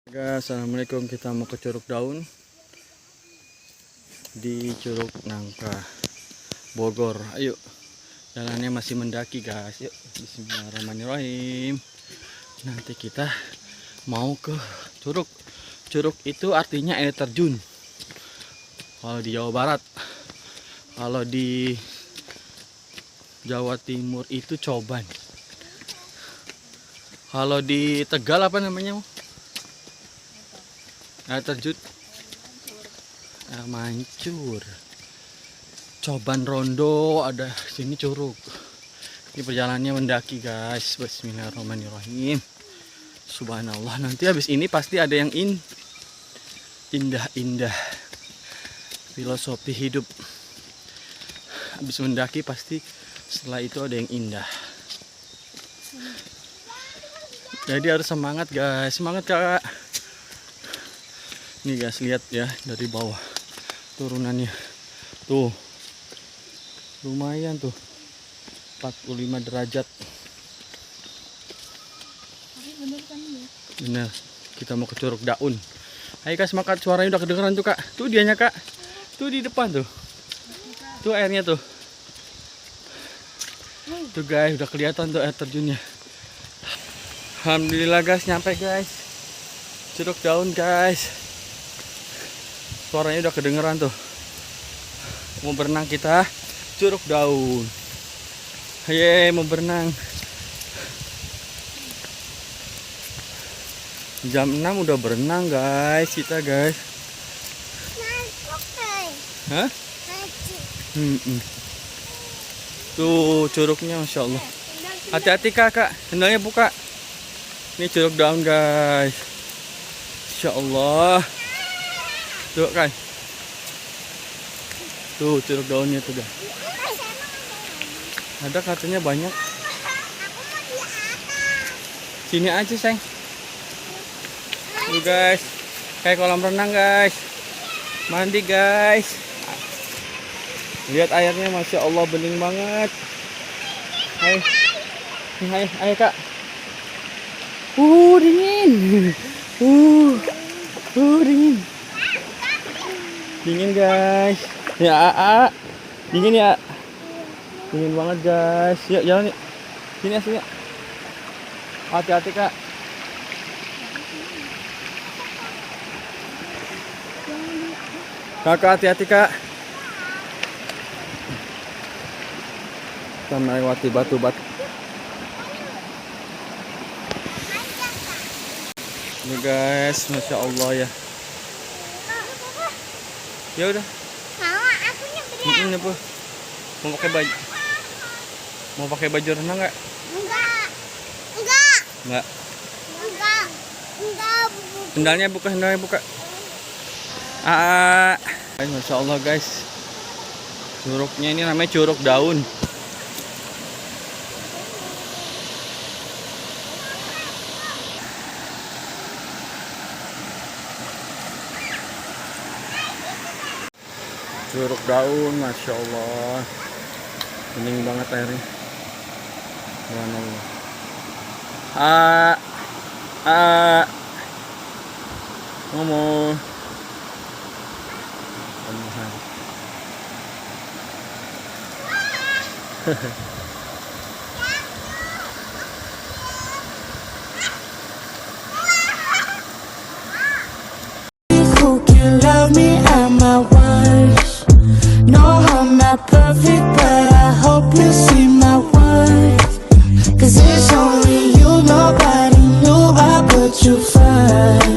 Guys, assalamualaikum. Kita mau ke Curug Daun di Curug Nangka, Bogor. Ayo, jalannya masih mendaki guys. Yuk, bismillahirrahmanirrahim. Nanti kita mau ke curug. Curug itu artinya air terjun. Kalau di Jawa Barat, kalau di Jawa Timur itu Coban. Kalau di Tegal apa namanya? Air terjun Mancur. Coban Rondo, ada sini curug. Ini perjalanannya mendaki guys. Bismillahirrahmanirrahim. Subhanallah, nanti habis ini pasti ada yang indah-indah. Filosofi hidup. Habis mendaki pasti setelah itu ada yang indah. Jadi harus semangat guys. Semangat Kak. Nih guys, lihat ya dari bawah turunannya. Tuh. Lumayan tuh. 45 derajat. Bener. Kita mau ke Curug Daun. Ayo guys, semangat, suaranya udah kedengeran tuh Kak. Tuh dianya Kak. Tuh di depan tuh. Tuh airnya tuh. Tuh guys, udah kelihatan tuh air terjunnya. Alhamdulillah guys, nyampe guys. Curug Daun guys. Suaranya udah kedengeran tuh. Mau berenang kita Curug Daun. Yeay, mau berenang. Jam 6 udah berenang guys kita guys. Hah? Tuh curugnya Masya Allah. Hati-hati kakak, sendalnya buka. Ini Curug Daun guys. Masya Allah. Tuh kan. Tuh Curug Daunnya tuh guys. Ada katanya banyak. Sini aja sayang. Tuh guys. Kayak kolam renang guys. Mandi guys. Lihat airnya Masya Allah bening banget. Hai. Hai, ayo Kak. Dingin. Dingin. Dingin guys. Ya, dingin ya. Dingin banget guys. Yuk jalan yuk. Sini. Hati-hati Kak. Kakak hati-hati Kak. Kita melewati batu-batu. Ini guys, Masya Allah ya. Ya udah. Apa? Mau pakai baju? Mau pakai baju renang nggak? Enggak. Sendalnya buka. Masya Allah guys. Curugnya ini namanya Curug Daun. Curug Daun, Masya Allah. Bening banget airnya. Subhanallah. Ngomong. Who can love me at my worst? No, I'm not perfect, but I hope you see my worth. 'Cause it's only you, nobody knew I put you first.